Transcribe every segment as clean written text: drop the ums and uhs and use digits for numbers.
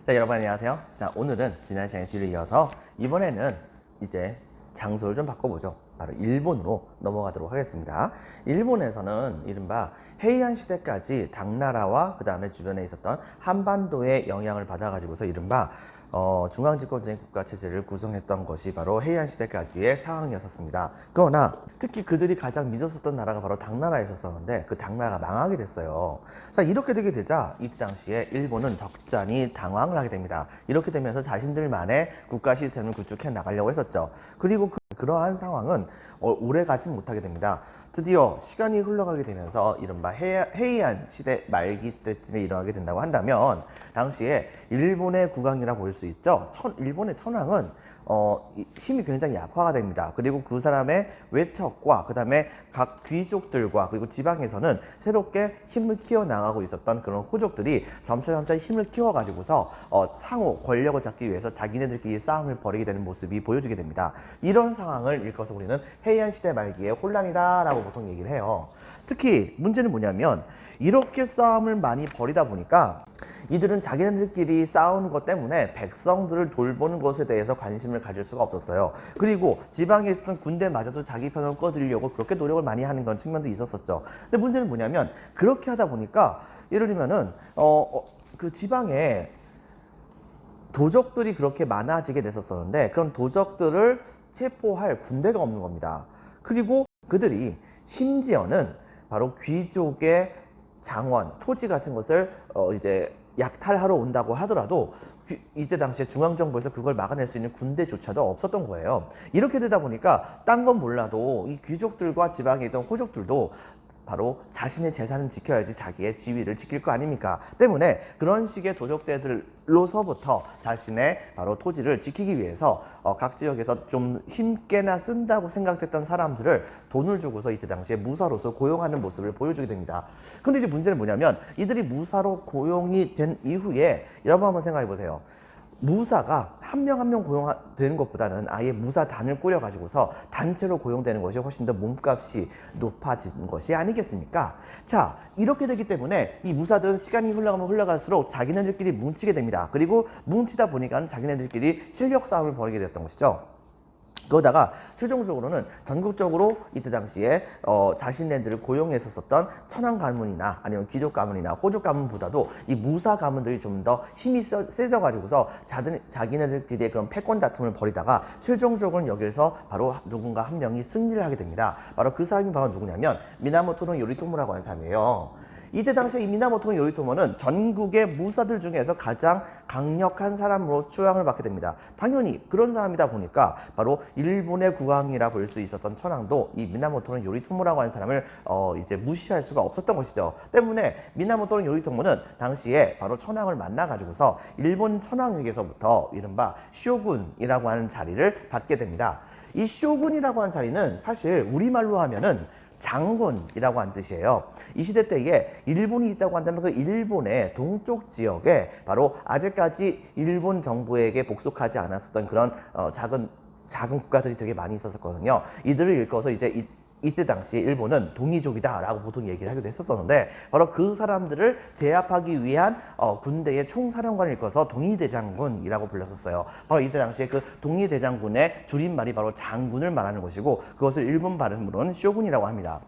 자, 여러분 안녕하세요. 자, 오늘은 지난 시간에 뒤를 이어서 이번에는 이제 장소를 좀 바꿔보죠. 바로 일본으로 넘어가도록 하겠습니다. 일본에서는 이른바 헤이안 시대까지 당나라와 그 다음에 주변에 있었던 한반도의 영향을 받아가지고서 이른바 중앙집권적인 국가체제를 구성했던 것이 바로 헤이안 시대까지의 상황이었습니다. 그러나 특히 그들이 가장 믿었었던 나라가 바로 당나라였었는데 그 당나라가 망하게 됐어요. 자, 이렇게 되게 되자 이때 당시에 일본은 적잖이 당황을 하게 됩니다. 이렇게 되면서 자신들만의 국가 시스템을 구축해 나가려고 했었죠. 그리고 그러한 상황은 오래 가지 못하게 됩니다. 드디어 시간이 흘러가게 되면서 이른바 헤이안 시대 말기 때쯤에 일어나게 된다고 한다면 당시에 일본의 국왕이라 볼 수 있죠. 일본의 천황은 힘이 굉장히 약화가 됩니다. 그리고 그 사람의 외척과 그 다음에 각 귀족들과 그리고 지방에서는 새롭게 힘을 키워나가고 있었던 그런 호족들이 점차 힘을 키워가지고서 상호 권력을 잡기 위해서 자기네들끼리 싸움을 벌이게 되는 모습이 보여지게 됩니다. 이런 상황을 일컬어서 우리는 헤이안 시대 말기의 혼란이다 라고 보통 얘기를 해요. 특히 문제는 뭐냐면 이렇게 싸움을 많이 벌이다 보니까 이들은 자기네들끼리 싸우는 것 때문에 백성들을 돌보는 것에 대해서 관심을 가질 수가 없었어요. 그리고 지방에 있었던 군대마저도 자기 편을 꺼들려고 그렇게 노력을 많이 하는 그런 측면도 있었었죠. 근데 문제는 뭐냐면 그렇게 하다 보니까 예를 들면은 그 지방에 도적들이 그렇게 많아지게 됐었는데 그런 도적들을 체포할 군대가 없는 겁니다. 그리고 그들이 심지어는 바로 귀족의 장원, 토지 같은 것을 이제 약탈하러 온다고 하더라도 이때 당시에 중앙정부에서 그걸 막아낼 수 있는 군대조차도 없었던 거예요. 이렇게 되다 보니까 딴 건 몰라도 이 귀족들과 지방에 있던 호족들도 바로 자신의 재산을 지켜야지 자기의 지위를 지킬 거 아닙니까? 때문에 그런 식의 도적대들로서부터 자신의 바로 토지를 지키기 위해서 각 지역에서 좀 힘께나 쓴다고 생각됐던 사람들을 돈을 주고서 이때 당시에 무사로서 고용하는 모습을 보여주게 됩니다. 근데 이제 문제는 뭐냐면 이들이 무사로 고용이 된 이후에 여러분 한번 생각해 보세요. 무사가 한 명 한 명 고용되는 것보다는 아예 무사단을 꾸려가지고서 단체로 고용되는 것이 훨씬 더 몸값이 높아진 것이 아니겠습니까? 자, 이렇게 되기 때문에 이 무사들은 시간이 흘러가면 흘러갈수록 자기네들끼리 뭉치게 됩니다. 그리고 뭉치다 보니까 자기네들끼리 실력 싸움을 벌이게 됐던 것이죠. 그러다가 최종적으로는 전국적으로 이때 당시에 자신네들을 고용했었던 천황 가문이나 아니면 귀족 가문이나 호족 가문보다도 이 무사 가문들이 좀 더 힘이 세져 가지고서 자기네들끼리의 그런 패권 다툼을 벌이다가 최종적으로는 여기에서 바로 누군가 한 명이 승리를 하게 됩니다. 바로 그 사람이 바로 누구냐면 미나모토노 요리토모라고 하는 사람이에요. 이때 당시에 이 미나모토 요리토모는 전국의 무사들 중에서 가장 강력한 사람으로 추앙을 받게 됩니다. 당연히 그런 사람이다 보니까 바로 일본의 국왕이라 볼 수 있었던 천황도 이 미나모토 요리토모라고 하는 사람을 이제 무시할 수가 없었던 것이죠. 때문에 미나모토 요리토모는 당시에 바로 천황을 만나가지고서 일본 천황에게서부터 이른바 쇼군이라고 하는 자리를 받게 됩니다. 이 쇼군이라고 하는 자리는 사실 우리말로 하면은 장군이라고 하는 뜻이에요. 이 시대 때에 일본이 있다고 한다면 그 일본의 동쪽 지역에 바로 아직까지 일본 정부에게 복속하지 않았었던 그런 작은 국가들이 되게 많이 있었거든요. 이들을 일컬어서 이제 이때 당시 일본은 동이족이다 라고 보통 얘기를 하기도 했었는데 바로 그 사람들을 제압하기 위한 군대의 총사령관을 일컬어서 동이대장군이라고 불렀었어요. 바로 이때 당시에 그 동이대장군의 줄임말이 바로 장군을 말하는 것이고 그것을 일본 발음으로는 쇼군이라고 합니다.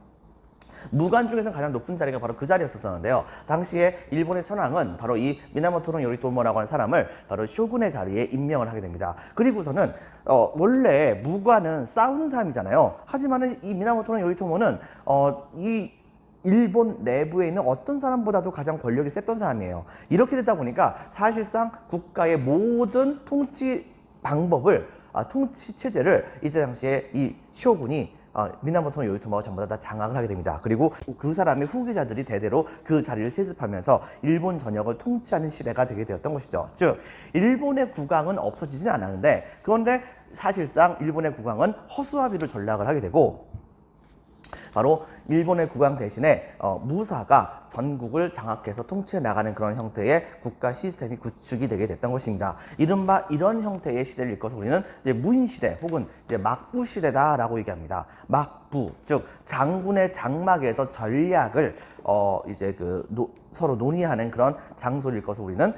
무관 중에서 가장 높은 자리가 바로 그 자리였었는데요. 당시에 일본의 천황은 바로 이 미나모토 요리토모라고 하는 사람을 바로 쇼군의 자리에 임명을 하게 됩니다. 그리고서는 원래 무관은 싸우는 사람이잖아요. 하지만은 이 미나모토 요리토모는 이 일본 내부에 있는 어떤 사람보다도 가장 권력이 셌던 사람이에요. 이렇게 되다 보니까 사실상 국가의 모든 통치 방법을 통치 체제를 이때 당시에 이 쇼군이 미나모토 요리토모가 전부 다 장악을 하게 됩니다. 그리고 그 사람의 후계자들이 대대로 그 자리를 세습하면서 일본 전역을 통치하는 시대가 되게 되었던 것이죠. 즉 일본의 국왕은 없어지진 않았는데 그런데 사실상 일본의 국왕은 허수아비로 전락을 하게 되고 바로 일본의 국왕 대신에 무사가 전국을 장악해서 통치해 나가는 그런 형태의 국가 시스템이 구축이 되게 됐던 것입니다. 이른바 이런 형태의 시대를 일컬어서 우리는 이제 무인시대 혹은 이제 막부시대다라고 얘기합니다. 막부, 즉 장군의 장막에서 전략을 이제 서로 논의하는 그런 장소를 일컬어서 우리는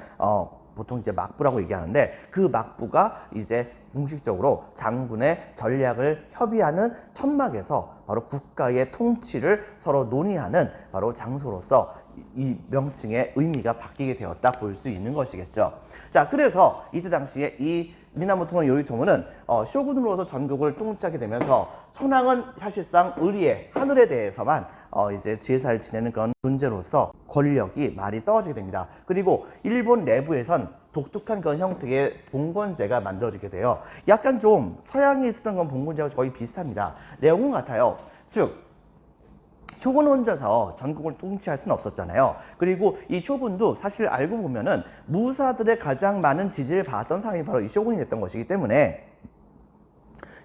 보통 이제 막부라고 얘기하는데 그 막부가 이제 공식적으로 장군의 전략을 협의하는 천막에서 바로 국가의 통치를 서로 논의하는 바로 장소로서 이 명칭의 의미가 바뀌게 되었다 볼 수 있는 것이겠죠. 자, 그래서 이때 당시에 이 미나모토 요이토모는 쇼군으로서 전국을 통치하게 되면서 천황은 사실상 의리의 하늘에 대해서만 이제 제사를 지내는 그런 존재로서 권력이 많이 떨어지게 됩니다. 그리고 일본 내부에선 독특한 그런 형태의 봉건제가 만들어지게 돼요. 약간 좀 서양에 있었던 건 봉건제와 거의 비슷합니다. 내용은 같아요. 즉 쇼군 혼자서 전국을 통치할 수는 없었잖아요. 그리고 이 쇼군도 사실 알고 보면은 무사들의 가장 많은 지지를 받았던 사람이 바로 이 쇼군이 됐던 것이기 때문에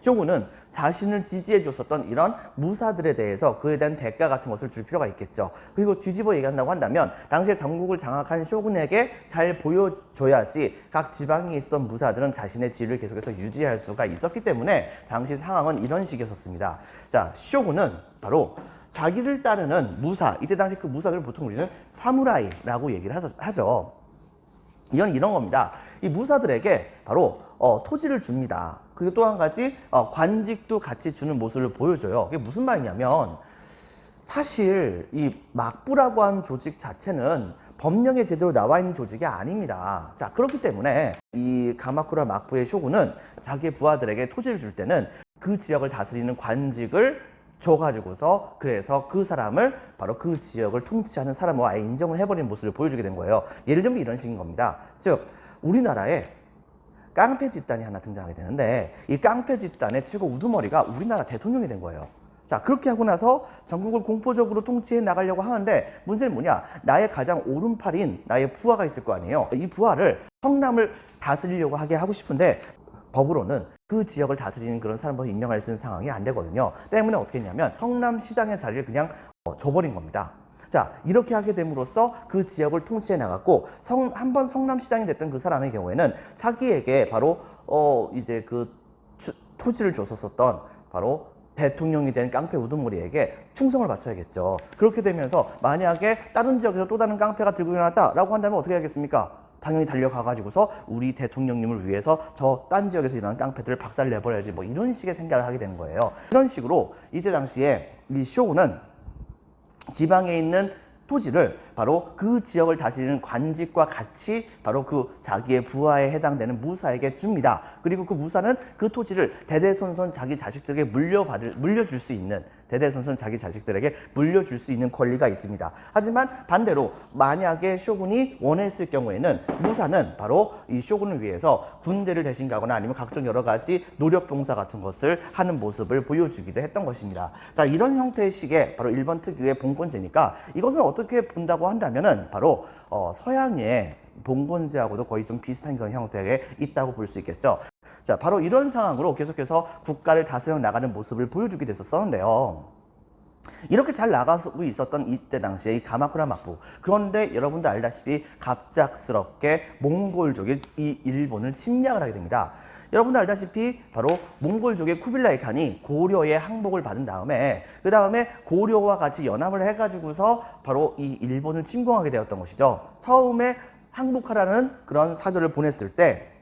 쇼군은 자신을 지지해 줬었던 이런 무사들에 대해서 그에 대한 대가 같은 것을 줄 필요가 있겠죠. 그리고 뒤집어 얘기한다고 한다면 당시에 전국을 장악한 쇼군에게 잘 보여줘야지 각 지방에 있었던 무사들은 자신의 지위를 계속해서 유지할 수가 있었기 때문에 당시 상황은 이런 식이었습니다. 자, 쇼군은 바로 자기를 따르는 무사, 이때 당시 그 무사들을 보통 우리는 사무라이라고 얘기를 하죠. 이건 이런 겁니다. 이 무사들에게 바로 토지를 줍니다. 그리고 또 한 가지 관직도 같이 주는 모습을 보여줘요. 그게 무슨 말이냐면 사실 이 막부라고 하는 조직 자체는 법령에 제대로 나와 있는 조직이 아닙니다. 자, 그렇기 때문에 이 가마쿠라 막부의 쇼군은 자기의 부하들에게 토지를 줄 때는 그 지역을 다스리는 관직을 줘가지고서 그래서 그 사람을 바로 그 지역을 통치하는 사람으로 아예 인정을 해버리는 모습을 보여주게 된 거예요. 예를 들면 이런 식인 겁니다. 즉 우리나라에 깡패 집단이 하나 등장하게 되는데 이 깡패 집단의 최고 우두머리가 우리나라 대통령이 된 거예요. 자, 그렇게 하고 나서 전국을 공포적으로 통치해 나가려고 하는데 문제는 뭐냐? 나의 가장 오른팔인 나의 부하가 있을 거 아니에요. 이 부하를 성남을 다스리려고 하고 싶은데 법으로는 그 지역을 다스리는 그런 사람을 임명할 수 있는 상황이 안 되거든요. 때문에 어떻게 했냐면 성남시장의 자리를 그냥 줘버린 겁니다. 자, 이렇게 하게 됨으로써 그 지역을 통치해 나갔고 한번 성남시장이 됐던 그 사람의 경우에는 자기에게 바로 이제 그 토지를 줬었던 바로 대통령이 된 깡패 우두머리에게 충성을 바쳐야겠죠. 그렇게 되면서 만약에 다른 지역에서 또 다른 깡패가 들고 일어났다라고 한다면 어떻게 하겠습니까? 당연히 달려가가지고서 우리 대통령님을 위해서 저 딴 지역에서 일어난 깡패들을 박살내버려야지 뭐 이런 식의 생각을 하게 되는 거예요. 이런 식으로 이때 당시에 이 쇼군은 지방에 있는 토지를 바로 그 지역을 다스리는 관직과 같이 바로 그 자기의 부하에 해당되는 무사에게 줍니다. 그리고 그 무사는 그 토지를 대대손손 자기 자식들에게 물려줄 수 있는 대대손손 자기 자식들에게 물려줄 수 있는 권리가 있습니다. 하지만 반대로 만약에 쇼군이 원했을 경우에는 무사는 바로 이 쇼군을 위해서 군대를 대신 가거나 아니면 각종 여러 가지 노력봉사 같은 것을 하는 모습을 보여주기도 했던 것입니다. 자, 이런 형태의 식의 바로 일본 특유의 봉건제니까 이것은 어떻게 본다고 한다면은 바로 서양의 봉건제하고도 거의 좀 비슷한 그런 형태에 있다고 볼 수 있겠죠. 자, 바로 이런 상황으로 계속해서 국가를 다스려 나가는 모습을 보여주게 됐었는데요. 이렇게 잘 나가고 있었던 이때 당시에 이 가마쿠라 막부. 그런데 여러분도 알다시피 갑작스럽게 몽골족이 이 일본을 침략을 하게 됩니다. 여러분도 알다시피 바로 몽골족의 쿠빌라이 칸이 고려의 항복을 받은 다음에 그 다음에 고려와 같이 연합을 해가지고서 바로 이 일본을 침공하게 되었던 것이죠. 처음에 항복하라는 그런 사절을 보냈을 때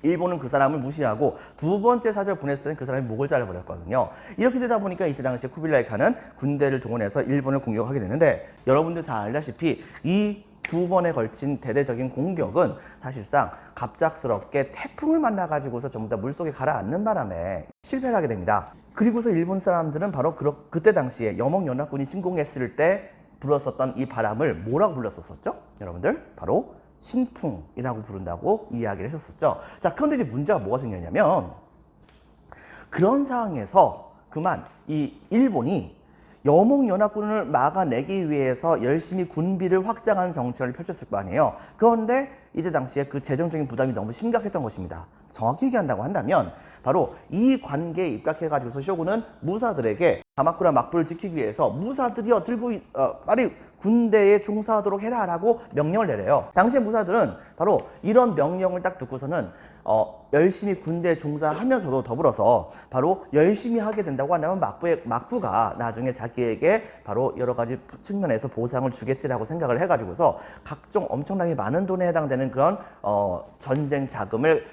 일본은 그 사람을 무시하고 두 번째 사절 보냈을 때는 그 사람이 목을 잘라버렸거든요. 이렇게 되다 보니까 이때 당시에 쿠빌라이 칸은 군대를 동원해서 일본을 공격하게 되는데 여러분들 잘 알다시피 이 두 번에 걸친 대대적인 공격은 사실상 갑작스럽게 태풍을 만나가지고서 전부 다 물속에 가라앉는 바람에 실패를 하게 됩니다. 그리고서 일본 사람들은 바로 그때 당시에 여몽연합군이 침공했을 때 불었었던 이 바람을 뭐라고 불렀었죠? 여러분들 바로 신풍이라고 부른다고 이야기를 했었죠. 자, 그런데 이제 문제가 뭐가 생겼냐면 그런 상황에서 그만 이 일본이 여몽연합군을 막아내기 위해서 열심히 군비를 확장하는 정책을 펼쳤을 거 아니에요. 그런데 이때 당시에 그 재정적인 부담이 너무 심각했던 것입니다. 정확히 얘기한다고 한다면 바로 이 관계에 입각해가지고서 쇼군은 무사들에게 가마쿠라 막부를 지키기 위해서 무사들이여 들고 빨리 군대에 종사하도록 해라라고 명령을 내려요. 당시에 무사들은 바로 이런 명령을 딱 듣고서는 열심히 군대에 종사하면서도 더불어서 바로 열심히 하게 된다고 한다면 막부가 나중에 자기에게 바로 여러 가지 측면에서 보상을 주겠지라고 생각을 해가지고서 각종 엄청나게 많은 돈에 해당되는 그런 전쟁 자금을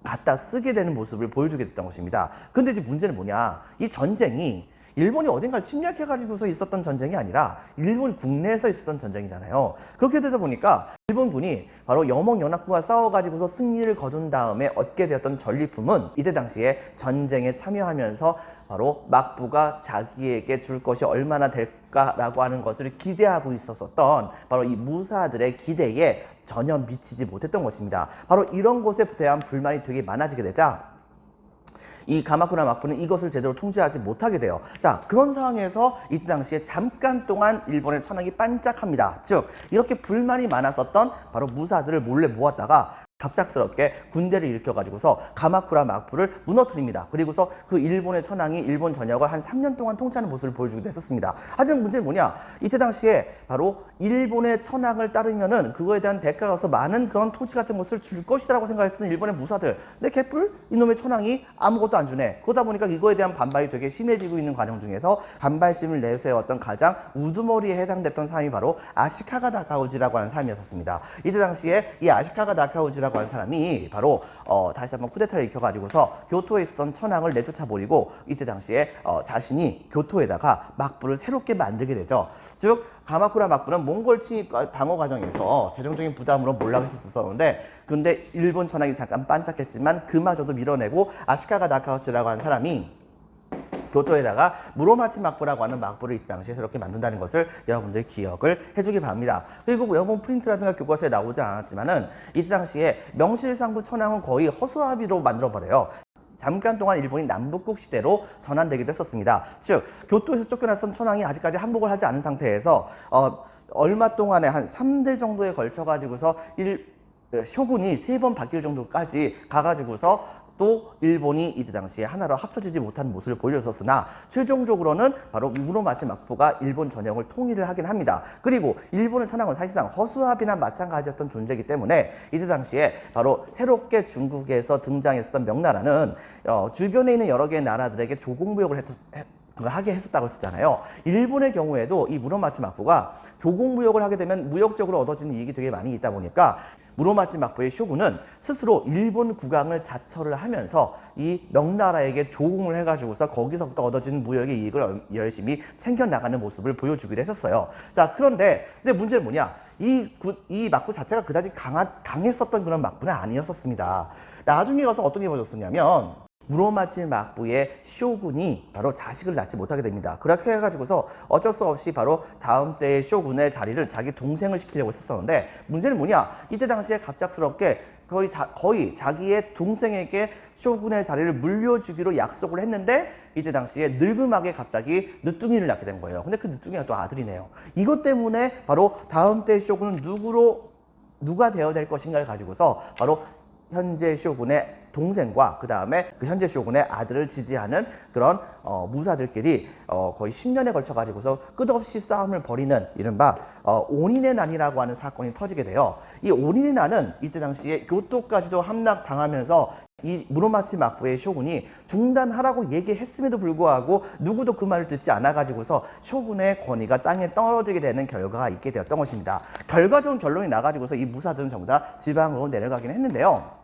갖다 쓰게 되는 모습을 보여주게 됐던 것입니다. 근데 이제 문제는 뭐냐, 이 전쟁이 일본이 어딘가를 침략해가지고서 있었던 전쟁이 아니라 일본 국내에서 있었던 전쟁이잖아요. 그렇게 되다 보니까 일본군이 바로 여몽연합군과 싸워가지고서 승리를 거둔 다음에 얻게 되었던 전리품은 이때 당시에 전쟁에 참여하면서 바로 막부가 자기에게 줄 것이 얼마나 될까라고 하는 것을 기대하고 있었던 바로 이 무사들의 기대에 전혀 미치지 못했던 것입니다. 바로 이런 것에 대한 불만이 되게 많아지게 되자 이 가마쿠라 막부는 이것을 제대로 통제하지 못하게 돼요. 자, 그런 상황에서 이때 당시에 잠깐 동안 일본의 천황이 반짝합니다. 즉 이렇게 불만이 많았었던 바로 무사들을 몰래 모았다가 갑작스럽게 군대를 일으켜가지고서 가마쿠라 막부를 무너뜨립니다. 그리고서 그 일본의 천황이 일본 전역을 한 3년 동안 통치하는 모습을 보여주기도 했었습니다. 하지만 문제는 뭐냐, 이때 당시에 바로 일본의 천황을 따르면은 그거에 대한 대가로서 많은 그런 토지 같은 것을 줄 것이라고 생각했던 일본의 무사들, 근데 개뿔 이놈의 천황이 아무것도 안 주네. 그러다 보니까 이거에 대한 반발이 되게 심해지고 있는 과정 중에서 반발심을 내세웠던 가장 우두머리에 해당됐던 사람이 바로 아시카가 다카우지라고 하는 사람이었습니다. 이때 당시에 이 아시카가 다카우지라고 한 사람이 바로 다시 한번 쿠데타를 일으켜가지고서 교토에 있었던 천황을 내쫓아버리고 이때 당시에 자신이 교토에다가 막부를 새롭게 만들게 되죠. 즉 가마쿠라 막부는 몽골 침입 방어 과정에서 재정적인 부담으로 몰락했었었는데, 근데 일본 천황이 잠깐 반짝했지만 그마저도 밀어내고 아시카가 다카우지라고 한 사람이 교토에다가 무로마치 막부라고 하는 막부를 이 당시에 새롭게 만든다는 것을 여러분들이 기억을 해주기 바랍니다. 그리고 여러분 프린트라든가 교과서에 나오지 않았지만은 이때 당시에 명실상부 천황은 거의 허수아비로 만들어버려요. 잠깐 동안 일본이 남북국 시대로 전환되기도 했었습니다. 즉 교토에서 쫓겨났던 천황이 아직까지 항복을 하지 않은 상태에서 얼마 동안에 한 3대 정도에 걸쳐 가지고서 쇼군이 3번 바뀔 정도까지 가가지고서 또 일본이 이때 당시에 하나로 합쳐지지 못한 모습을 보여줬었으나 최종적으로는 바로 무로마치 막부가 일본 전역을 통일을 하긴 합니다. 그리고 일본의 천황은 사실상 허수아비나 마찬가지였던 존재이기 때문에 이때 당시에 바로 새롭게 중국에서 등장했었던 명나라는 주변에 있는 여러 개의 나라들에게 조공무역을 하게 했었다고 했었잖아요. 일본의 경우에도 이 무로마치 막부가 조공무역을 하게 되면 무역적으로 얻어지는 이익이 되게 많이 있다 보니까 무로마치 막부의 쇼군은 스스로 일본 국왕을 자처를 하면서 이 명나라에게 조공을 해가지고서 거기서부터 얻어지는 무역의 이익을 열심히 챙겨나가는 모습을 보여주기도 했었어요. 자, 그런데 문제는 뭐냐, 이 막부 자체가 그다지 강했었던 그런 막부는 아니었었습니다. 나중에 가서 어떤 게 벌어졌었냐면 무로마치 막부의 쇼군이 바로 자식을 낳지 못하게 됩니다. 그렇게 해가지고서 어쩔 수 없이 바로 다음 때의 쇼군의 자리를 자기 동생을 시키려고 했었는데, 문제는 뭐냐, 이때 당시에 갑작스럽게 거의 자기의 동생에게 쇼군의 자리를 물려주기로 약속을 했는데 이때 당시에 늙음하게 갑자기 늦둥이를 낳게 된 거예요. 근데 그 늦둥이가 또 아들이네요. 이것 때문에 바로 다음 때의 쇼군은 누가 되어야 될 것인가를 가지고서 바로 현재 쇼군의 동생과 그 다음에 그 현재 쇼군의 아들을 지지하는 그런 무사들끼리 거의 10년에 걸쳐 가지고서 끝없이 싸움을 벌이는 이른바 온인의 난이라고 하는 사건이 터지게 돼요. 이 온인의 난은 이때 당시에 교토까지도 함락당하면서 이 무로마치 막부의 쇼군이 중단하라고 얘기했음에도 불구하고 누구도 그 말을 듣지 않아 가지고서 쇼군의 권위가 땅에 떨어지게 되는 결과가 있게 되었던 것입니다. 결과적인 결론이 나가지고서 이 무사들은 전부 다 지방으로 내려가긴 했는데요.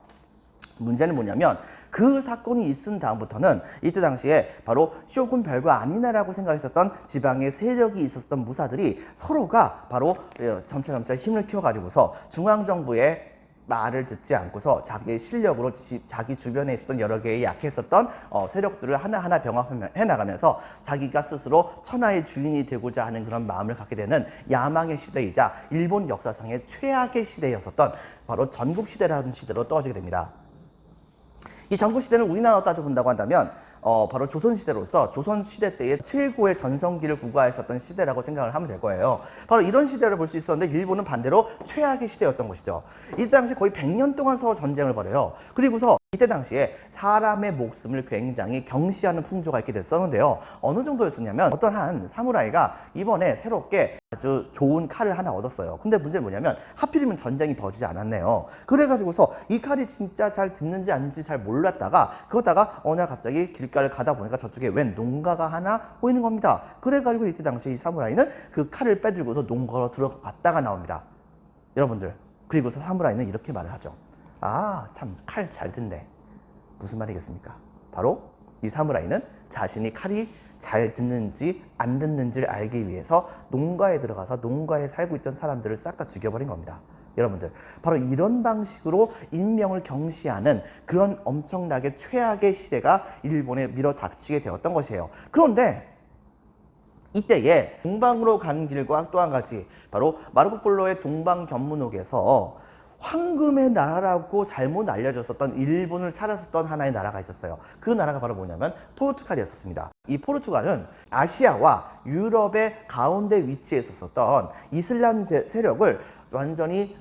문제는 뭐냐면 그 사건이 있은 다음부터는 이때 당시에 바로 쇼군 별거 아니네라고 생각했었던 지방의 세력이 있었던 무사들이 서로가 바로 점차 힘을 키워가지고서 중앙정부의 말을 듣지 않고서 자기의 실력으로 자기 주변에 있었던 여러 개의 약했었던 세력들을 하나하나 병합해 나가면서 자기가 스스로 천하의 주인이 되고자 하는 그런 마음을 갖게 되는 야망의 시대이자 일본 역사상의 최악의 시대였었던 바로 전국시대라는 시대로 떠오르게 됩니다. 이 전국시대는 우리나라로 따져본다고 한다면 바로 조선시대로서 조선시대 때의 최고의 전성기를 구가했었던 시대라고 생각을 하면 될 거예요. 바로 이런 시대를 볼 수 있었는데 일본은 반대로 최악의 시대였던 것이죠. 이 당시 거의 100년 동안 서로 전쟁을 벌여요. 그리고서 이때 당시에 사람의 목숨을 굉장히 경시하는 풍조가 있게 됐었는데요. 어느 정도였었냐면 어떤 한 사무라이가 이번에 새롭게 아주 좋은 칼을 하나 얻었어요. 근데 문제는 뭐냐면 하필이면 전쟁이 벌어지지 않았네요. 그래가지고서 이 칼이 진짜 잘 듣는지 아닌지 잘 몰랐다가 그러다가 어느 날 갑자기 길가를 가다 보니까 저쪽에 웬 농가가 하나 보이는 겁니다. 그래가지고 이때 당시에 이 사무라이는 그 칼을 빼들고서 농가로 들어갔다가 나옵니다. 여러분들, 그리고서 사무라이는 이렇게 말을 하죠. 아, 참 칼 잘 듣네. 무슨 말이겠습니까? 바로 이 사무라이는 자신이 칼이 잘 듣는지 안 듣는지를 알기 위해서 농가에 들어가서 농가에 살고 있던 사람들을 싹 다 죽여버린 겁니다. 여러분들, 바로 이런 방식으로 인명을 경시하는 그런 엄청나게 최악의 시대가 일본에 밀어닥치게 되었던 것이에요. 그런데 이때에 동방으로 가는 길과 또 한 가지, 바로 마르코 폴로의 동방견문록에서 황금의 나라라고 잘못 알려졌었던 일본을 찾았었던 하나의 나라가 있었어요. 그 나라가 바로 뭐냐면 포르투갈이었습니다. 이 포르투갈은 아시아와 유럽의 가운데 위치해 있었던 이슬람 세력을 완전히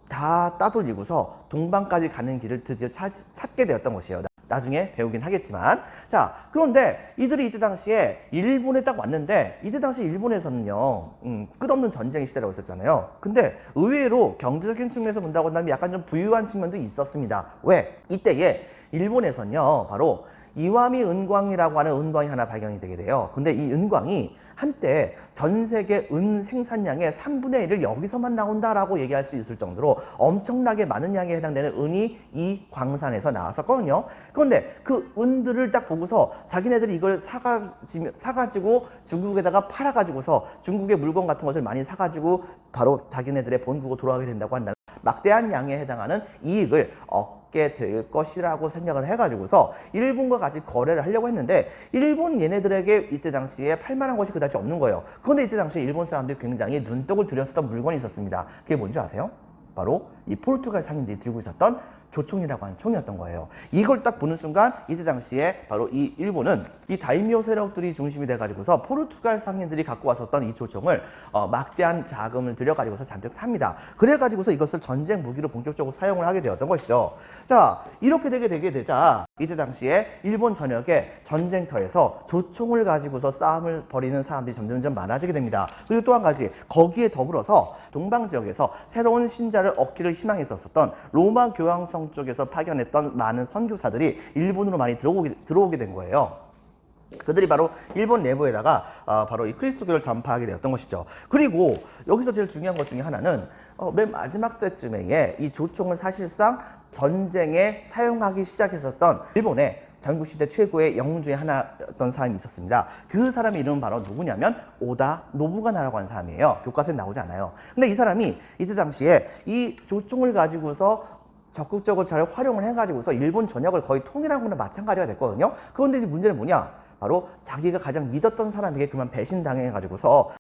다 따돌리고서 동방까지 가는 길을 드디어 찾게 되었던 것이에요. 나중에 배우긴 하겠지만. 자, 그런데 이들이 이때 당시에 일본에 딱 왔는데, 이때 당시 일본에서는요, 끝없는 전쟁의 시대라고 했었잖아요. 근데 의외로 경제적인 측면에서 본다고 한다면 약간 좀 부유한 측면도 있었습니다. 왜? 이때에 일본에서는요, 바로 이와미 은광이라고 하는 은광이 하나 발견이 되게 돼요. 근데 이 은광이 한때 전 세계 은 생산량의 3분의 1을 여기서만 나온다라고 얘기할 수 있을 정도로 엄청나게 많은 양에 해당되는 은이 이 광산에서 나왔었거든요. 그런데 그 은들을 딱 보고서 자기네들이 이걸 사가지고 중국에다가 팔아가지고서 중국의 물건 같은 것을 많이 사가지고 바로 자기네들의 본국으로 돌아가게 된다고 한다면 막대한 양에 해당하는 이익을 얻게 될 것이라고 생각을 해가지고서 일본과 같이 거래를 하려고 했는데, 일본 얘네들에게 이때 당시에 팔만한 것이 그다지 없는 거예요. 그런데 이때 당시에 일본 사람들이 굉장히 눈독을 들였었던 물건이 있었습니다. 그게 뭔지 아세요? 바로 이 포르투갈 상인들이 들고 있었던 조총이라고 하는 총이었던 거예요. 이걸 딱 보는 순간 이때 당시에 바로 이 일본은 이 다이묘 세력들이 중심이 돼가지고서 포르투갈 상인들이 갖고 왔었던 이 조총을 막대한 자금을 들여가지고서 잔뜩 삽니다. 그래가지고서 이것을 전쟁 무기로 본격적으로 사용을 하게 되었던 것이죠. 자, 이렇게 되게 되자 이때 당시에 일본 전역의 전쟁터에서 조총을 가지고서 싸움을 벌이는 사람들이 점점 많아지게 됩니다. 그리고 또 한 가지, 거기에 더불어서 동방 지역에서 새로운 신자를 얻기를 희망했었던 로마 교황청 쪽에서 파견했던 많은 선교사들이 일본으로 많이 들어오게 된 거예요. 그들이 바로 일본 내부에다가 바로 이 그리스도교를 전파하게 되었던 것이죠. 그리고 여기서 제일 중요한 것 중에 하나는 맨 마지막 때쯤에 이 조총을 사실상 전쟁에 사용하기 시작했었던 일본의 전국시대 최고의 영웅 중에 하나였던 사람이 있었습니다. 그 사람의 이름은 바로 누구냐면 오다 노부가나라고 하는 사람이에요. 교과서에 나오지 않아요. 근데 이 사람이 이때 당시에 이 조총을 가지고서 적극적으로 잘 활용을 해가지고서 일본 전역을 거의 통일한 거나 마찬가지가 됐거든요. 그런데 이제 문제는 뭐냐? 바로 자기가 가장 믿었던 사람에게 그만 배신당해가지고서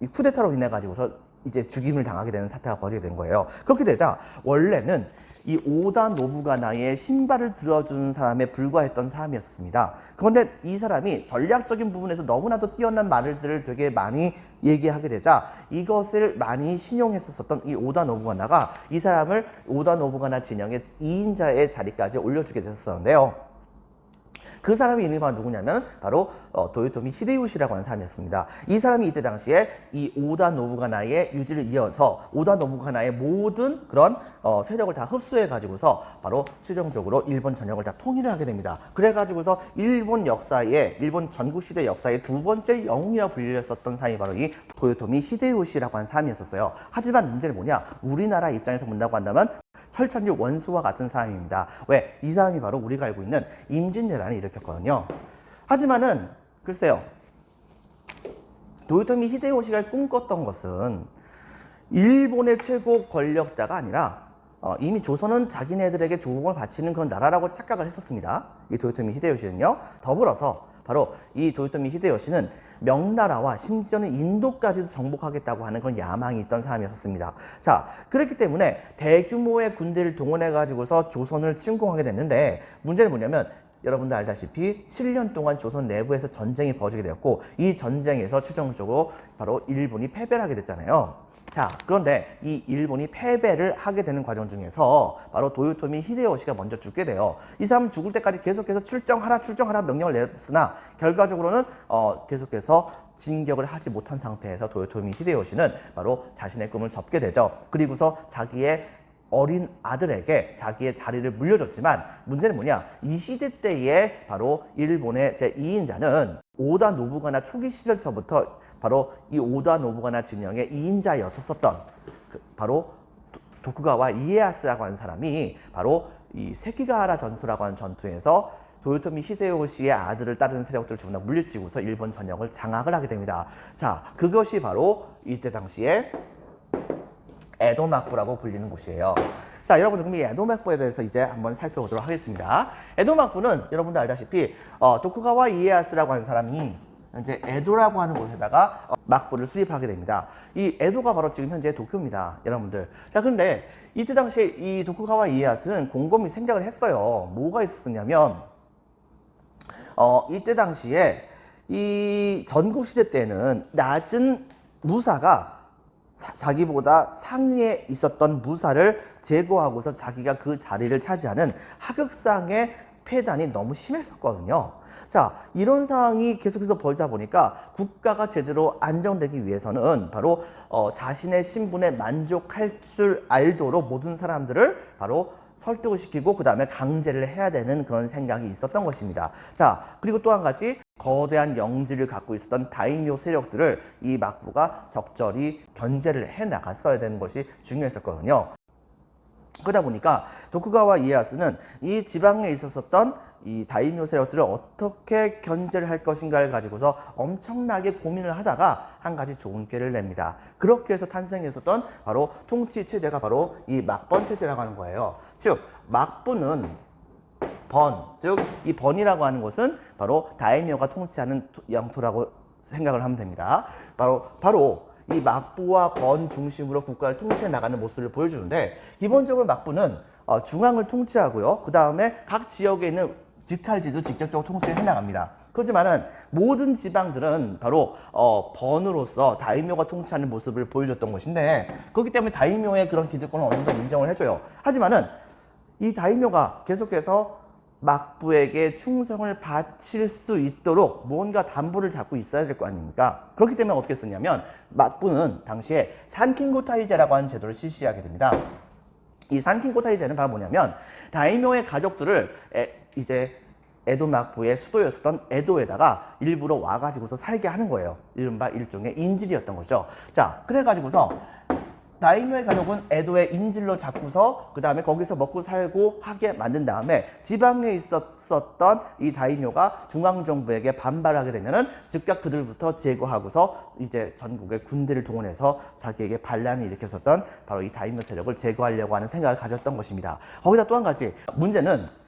이 쿠데타로 인해가지고서 이제 죽임을 당하게 되는 사태가 벌어지게 된 거예요. 그렇게 되자 원래는 이 오다 노부가나의 신발을 들어주는 사람에 불과했던 사람이었습니다. 그런데 이 사람이 전략적인 부분에서 너무나도 뛰어난 말들을 되게 많이 얘기하게 되자 이것을 많이 신용했었던 이 오다 노부가나가 이 사람을 오다 노부가나 진영의 2인자의 자리까지 올려주게 됐었는데요. 그 사람이 이름이 바로 누구냐면 바로 도요토미 히데요시라고 하는 사람이었습니다. 이 사람이 이때 당시에 이 오다 노부가나의 유지를 이어서 오다 노부가나의 모든 그런 세력을 다 흡수해 가지고서 바로 최종적으로 일본 전역을 다 통일을 하게 됩니다. 그래 가지고서 일본 전국시대 역사의 두 번째 영웅이라고 불렸었던 사람이 바로 이 도요토미 히데요시라고 하는 사람이었어요. 하지만 문제는 뭐냐? 우리나라 입장에서 본다고 한다면 철천지 원수와 같은 사람입니다. 왜? 이 사람이 바로 우리가 알고 있는 임진왜란을 일으켰거든요. 하지만은 글쎄요, 도요토미 히데요시가 꿈꿨던 것은 일본의 최고 권력자가 아니라 이미 조선은 자기네들에게 조공을 바치는 그런 나라라고 착각을 했었습니다. 이 도요토미 히데요시는요. 더불어서 바로 이 도요토미 히데요시는 명나라와 심지어는 인도까지도 정복하겠다고 하는 그런 야망이 있던 사람이었습니다. 자, 그렇기 때문에 대규모의 군대를 동원해 가지고서 조선을 침공하게 됐는데 문제는 뭐냐면 여러분들 알다시피 7년 동안 조선 내부에서 전쟁이 벌어지게 되었고 이 전쟁에서 최종적으로 바로 일본이 패배를 하게 됐잖아요. 자, 그런데 이 일본이 패배를 하게 되는 과정 중에서 바로 도요토미 히데요시가 먼저 죽게 돼요. 이 사람은 죽을 때까지 계속해서 출정하라 명령을 내렸으나 결과적으로는 계속해서 진격을 하지 못한 상태에서 도요토미 히데요시는 바로 자신의 꿈을 접게 되죠. 그리고서 자기의 어린 아들에게 자기의 자리를 물려줬지만 문제는 뭐냐, 이 시대 때에 바로 일본의 제2인자는 오다 노부가나 초기 시절서부터 바로 이 오다 노부가나 진영의 2인자였었던 바로 도쿠가와 이에야스라고 하는 사람이 바로 이 세키가하라 전투라고 하는 전투에서 도요토미 히데요시의 아들을 따르는 세력들을 전부 다 물리치고서 일본 전역을 장악을 하게 됩니다. 자, 그것이 바로 이때 당시에 에도막부라고 불리는 곳이에요. 자, 여러분들 그럼 이 에도막부에 대해서 이제 한번 살펴보도록 하겠습니다. 에도막부는 여러분들 알다시피 도쿠가와 이에야스라고 하는 사람이 이제 에도라고 하는 곳에다가 막부를 수립하게 됩니다. 이 에도가 바로 지금 현재 도쿄입니다, 여러분들. 자, 그런데 이때 당시에 이 도쿠가와 이에야스는 곰곰이 생각을 했어요. 뭐가 있었냐면 이때 당시에 이 전국시대 때는 낮은 무사가 자기보다 상위에 있었던 무사를 제거하고서 자기가 그 자리를 차지하는 하극상의 폐단이 너무 심했었거든요. 자, 이런 상황이 계속해서 벌어지다 보니까 국가가 제대로 안정되기 위해서는 바로 자신의 신분에 만족할 줄 알도록 모든 사람들을 바로 설득을 시키고 그 다음에 강제를 해야 되는 그런 생각이 있었던 것입니다. 자, 그리고 또 한 가지 거대한 영지를 갖고 있었던 다이묘 세력들을 이 막부가 적절히 견제를 해 나갔어야 되는 것이 중요했었거든요. 그러다 보니까 도쿠가와 이에야스는 이 지방에 있었던 이 다이묘 세력들을 어떻게 견제를 할 것인가를 가지고서 엄청나게 고민을 하다가 한 가지 좋은 꾀를 냅니다. 그렇게 해서 탄생했었던 바로 통치 체제가 바로 이 막번 체제라고 하는 거예요. 즉, 막부는 즉 이 번이라고 하는 것은 바로 다이묘가 통치하는 영토라고 생각을 하면 됩니다. 바로 이 막부와 번 중심으로 국가를 통치해 나가는 모습을 보여주는데, 기본적으로 막부는 중앙을 통치하고요. 그 다음에 각 지역에 있는 직할지도 직접적으로 통치해 나갑니다. 그렇지만은 모든 지방들은 바로 번으로서 다이묘가 통치하는 모습을 보여줬던 것인데, 그렇기 때문에 다이묘의 그런 기득권을 어느 정도 인정을 해줘요. 하지만은 이 다이묘가 계속해서 막부에게 충성을 바칠 수 있도록 뭔가 담보를 잡고 있어야 될 거 아닙니까? 그렇기 때문에 어떻게 했냐면 막부는 당시에 산킹고타이제라고 하는 제도를 실시하게 됩니다. 이 산킹고타이제는 바로 뭐냐면 다이묘의 가족들을 이제 에도 막부의 수도였었던 에도에다가 일부러 와가지고서 살게 하는 거예요. 이른바 일종의 인질이었던 거죠. 자, 그래가지고서 다이묘의 가족은 에도의 인질로 잡고서 그 다음에 거기서 먹고 살고 하게 만든 다음에 지방에 있었던 이 다이묘가 중앙정부에게 반발하게 되면은 즉각 그들부터 제거하고서 이제 전국의 군대를 동원해서 자기에게 반란을 일으켰었던 바로 이 다이묘 세력을 제거하려고 하는 생각을 가졌던 것입니다. 거기다 또 한 가지 문제는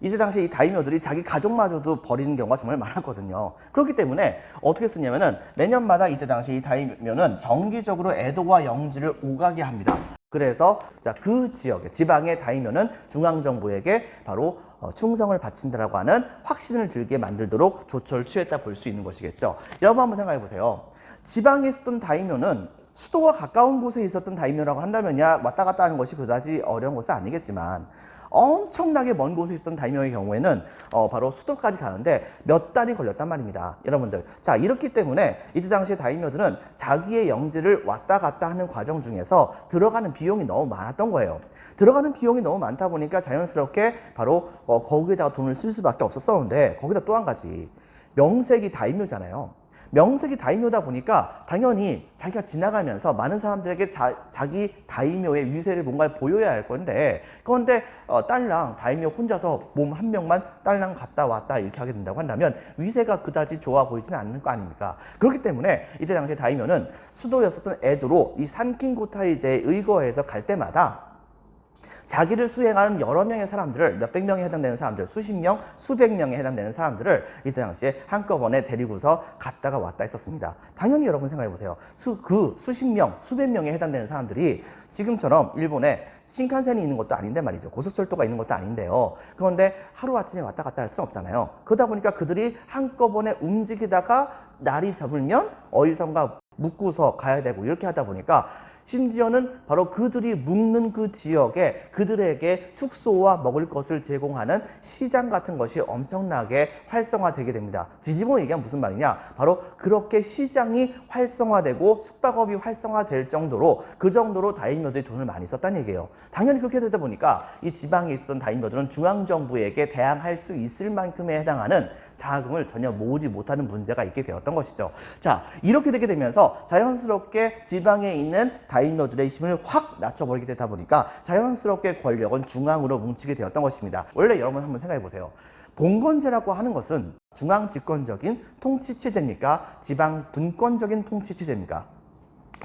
이때 당시 이 다이묘들이 자기 가족마저도 버리는 경우가 정말 많았거든요. 그렇기 때문에 어떻게 쓰냐면은 매년마다 이때 당시 이 다이묘는 정기적으로 에도와 영지를 오가게 합니다. 그래서 자, 그 지역의 지방의 다이묘는 중앙정부에게 바로 충성을 바친다라고 하는 확신을 들게 만들도록 조처를 취했다 볼 수 있는 것이겠죠. 여러분 한번 생각해 보세요. 지방에 있었던 다이묘는 수도와 가까운 곳에 있었던 다이묘라고 한다면야 왔다 갔다 하는 것이 그다지 어려운 것은 아니겠지만 엄청나게 먼 곳에 있었던 다이묘의 경우에는 바로 수도까지 가는데 몇 달이 걸렸단 말입니다, 여러분들. 자, 이렇기 때문에 이때 당시에 다이묘들은 자기의 영지를 왔다 갔다 하는 과정 중에서 들어가는 비용이 너무 많았던 거예요. 들어가는 비용이 너무 많다 보니까 자연스럽게 바로 거기에다가 돈을 쓸 수밖에 없었었는데, 거기다 또 한 가지, 명색이 다이묘잖아요. 명색이 다이묘다 보니까 당연히 자기가 지나가면서 많은 사람들에게 자기 다이묘의 위세를 뭔가를 보여야 할 건데, 그런데 딸랑 다이묘 혼자서 몸 한 명만 딸랑 갔다 왔다 이렇게 하게 된다고 한다면 위세가 그다지 좋아 보이지는 않는 거 아닙니까? 그렇기 때문에 이때 당시에 다이묘는 수도였었던 에도로 이 산킹고타이제에 의거해서 갈 때마다 자기를 수행하는 여러 명의 사람들을, 몇백 명에 해당되는 사람들, 수십 명, 수백 명에 해당되는 사람들을 이때 당시에 한꺼번에 데리고서 갔다가 왔다 했었습니다. 당연히 여러분 생각해 보세요. 그 수십 명, 수백 명에 해당되는 사람들이 지금처럼 일본에 신칸센이 있는 것도 아닌데 말이죠. 고속철도가 있는 것도 아닌데요. 그런데 하루아침에 왔다 갔다 할 수는 없잖아요. 그러다 보니까 그들이 한꺼번에 움직이다가 날이 접으면 어디선가 묵고서 가야 되고 이렇게 하다 보니까 심지어는 바로 그들이 묵는 그 지역에 그들에게 숙소와 먹을 것을 제공하는 시장 같은 것이 엄청나게 활성화되게 됩니다. 뒤집어 얘기하면 무슨 말이냐? 바로 그렇게 시장이 활성화되고 숙박업이 활성화될 정도로 그 정도로 다인묘들이 돈을 많이 썼다는 얘기예요. 당연히 그렇게 되다 보니까 이 지방에 있었던 다인묘들은 중앙정부에게 대항할 수 있을 만큼에 해당하는 자금을 전혀 모으지 못하는 문제가 있게 되었던 것이죠. 자, 이렇게 되게 되면서 자연스럽게 지방에 있는 다인묘들의 힘을 확 낮춰버리게 되다 보니까 자연스럽게 권력은 중앙으로 뭉치게 되었던 것입니다. 원래 여러분 한번 생각해 보세요. 봉건제라고 하는 것은 중앙 집권적인 통치체제입니까? 지방 분권적인 통치체제입니까?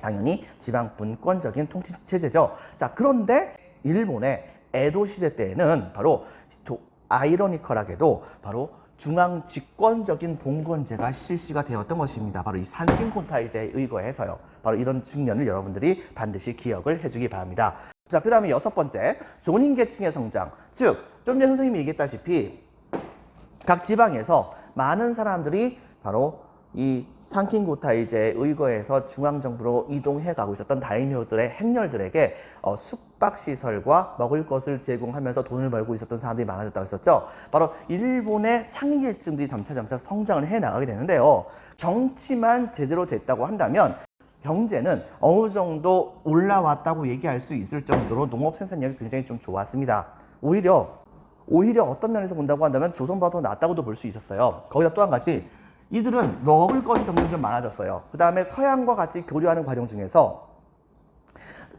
당연히 지방 분권적인 통치체제죠. 자, 그런데 일본의 에도 시대 때에는 바로 아이러니컬하게도 바로 중앙 집권적인 봉건제가 실시가 되었던 것입니다. 바로 이 산킹코타이제에 의거해서요. 바로 이런 측면을 여러분들이 반드시 기억을 해주기 바랍니다. 자, 그 다음에 6번째, 존인계층의 성장. 즉, 좀 전에 선생님이 얘기했다시피 각 지방에서 많은 사람들이 바로 이 산킹고타이제에 의거해서 중앙정부로 이동해 가고 있었던 다이묘들의 행렬들에게 숙박시설과 먹을 것을 제공하면서 돈을 벌고 있었던 사람들이 많아졌다고 했었죠. 바로 일본의 상위계층들이 점차 성장을 해 나가게 되는데요. 정치만 제대로 됐다고 한다면 경제는 어느 정도 올라왔다고 얘기할 수 있을 정도로 농업 생산력이 굉장히 좀 좋았습니다. 오히려 어떤 면에서 본다고 한다면 조선보다 더 낫다고도 볼 수 있었어요. 거기다 또 한 가지, 이들은 먹을 것이 점점 많아졌어요. 그 다음에 서양과 같이 교류하는 과정 중에서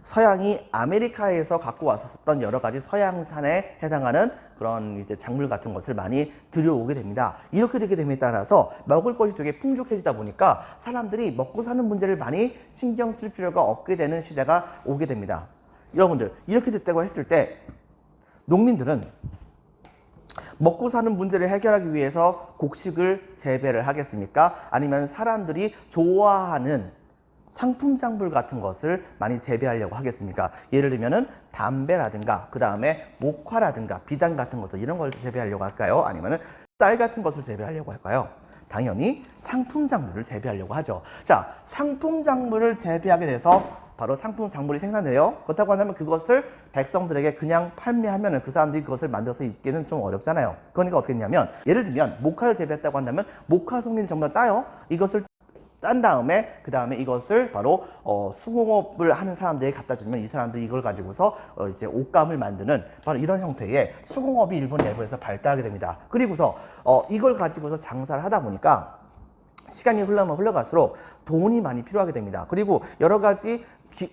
서양이 아메리카에서 갖고 왔었던 여러 가지 서양산에 해당하는 그런 이제 작물 같은 것을 많이 들여오게 됩니다. 이렇게 되게 됨에 따라서 먹을 것이 되게 풍족해지다 보니까 사람들이 먹고 사는 문제를 많이 신경 쓸 필요가 없게 되는 시대가 오게 됩니다. 여러분들, 이렇게 됐다고 했을 때 농민들은 먹고 사는 문제를 해결하기 위해서 곡식을 재배를 하겠습니까? 아니면 사람들이 좋아하는 상품 작물 같은 것을 많이 재배하려고 하겠습니까? 예를 들면은 담배라든가 그 다음에 목화라든가 비단 같은 것들 이런 걸 재배하려고 할까요? 아니면은 쌀 같은 것을 재배하려고 할까요? 당연히 상품 작물을 재배하려고 하죠. 자, 상품 작물을 재배하게 돼서 바로 상품 작물이 생산돼요. 그렇다고 한다면 그것을 백성들에게 그냥 판매하면 그 사람들이 그것을 만들어서 입기는 좀 어렵잖아요. 그러니까 어떻게 했냐면, 예를 들면 목화를 재배했다고 한다면 목화 송이를 전부 다 따요. 이것을 딴 다음에 그 다음에 이것을 바로 수공업을 하는 사람들에게 갖다 주면 이 사람들이 이걸 가지고서 이제 옷감을 만드는 바로 이런 형태의 수공업이 일본 내부에서 발달하게 됩니다. 그리고서 이걸 가지고서 장사를 하다 보니까 시간이 흘러갈수록 돈이 많이 필요하게 됩니다. 그리고 여러 가지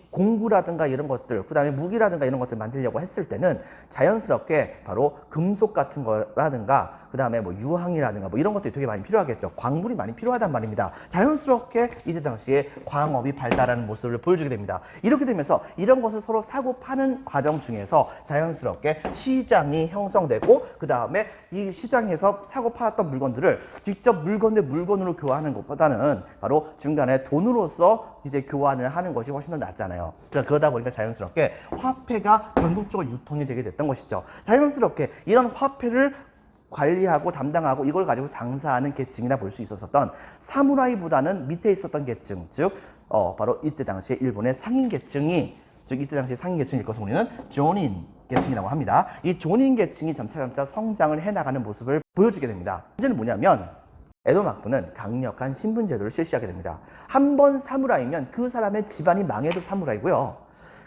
공구라든가 이런 것들, 그 다음에 무기라든가 이런 것들 만들려고 했을 때는 자연스럽게 바로 금속 같은 거라든가 그 다음에 뭐 유황이라든가 뭐 이런 것들이 되게 많이 필요하겠죠. 광물이 많이 필요하단 말입니다. 자연스럽게 이때 당시에 광업이 발달하는 모습을 보여주게 됩니다. 이렇게 되면서 이런 것을 서로 사고 파는 과정 중에서 자연스럽게 시장이 형성되고 그 다음에 이 시장에서 사고 팔았던 물건들을 직접 물건 대 물건으로 교환하는 것보다는 바로 중간에 돈으로서 이제 교환을 하는 것이 훨씬 더 낫잖아요. 그러다 보니까 자연스럽게 화폐가 전국적으로 유통이 되게 됐던 것이죠. 자연스럽게 이런 화폐를 관리하고 담당하고 이걸 가지고 장사하는 계층이라 볼 수 있었던 사무라이보다는 밑에 있었던 계층, 즉 바로 이때 당시에 일본의 상인 계층이, 즉 이때 당시 상인 계층일 것을 우리는 조닌 계층이라고 합니다. 이 조닌 계층이 점차 성장을 해나가는 모습을 보여주게 됩니다. 문제는 뭐냐면 에도 막부는 강력한 신분 제도를 실시하게 됩니다. 한 번 사무라이면 그 사람의 집안이 망해도 사무라이고요.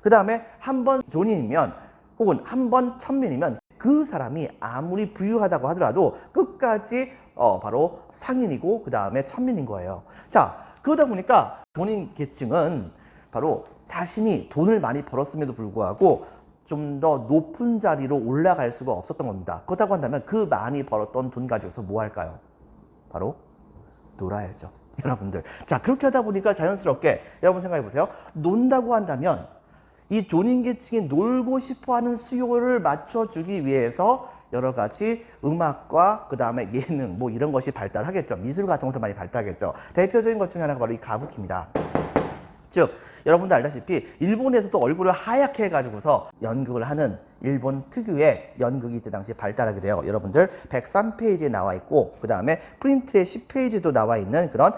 그 다음에 한 번 조닌이면 혹은 한 번 천민이면 그 사람이 아무리 부유하다고 하더라도 끝까지 바로 상인이고 그 다음에 천민인 거예요. 자, 그러다 보니까 조닌 계층은 바로 자신이 돈을 많이 벌었음에도 불구하고 좀 더 높은 자리로 올라갈 수가 없었던 겁니다. 그렇다고 한다면 그 많이 벌었던 돈 가지고서 뭐 할까요? 바로 놀아야죠, 여러분들. 자, 그렇게 하다 보니까 자연스럽게 여러분 생각해 보세요. 논다고 한다면 이 조닌 계층이 놀고 싶어하는 수요를 맞춰주기 위해서 여러 가지 음악과 그 다음에 예능 뭐 이런 것이 발달하겠죠. 미술 같은 것도 많이 발달하겠죠. 대표적인 것 중에 하나가 바로 이 가부키입니다. 즉 여러분도 알다시피 일본에서도 얼굴을 하얗게 해가지고서 연극을 하는 일본 특유의 연극이 이때 당시에 발달하게 돼요. 여러분들 103페이지에 나와 있고 그 다음에 프린트에 10페이지도 나와 있는 그런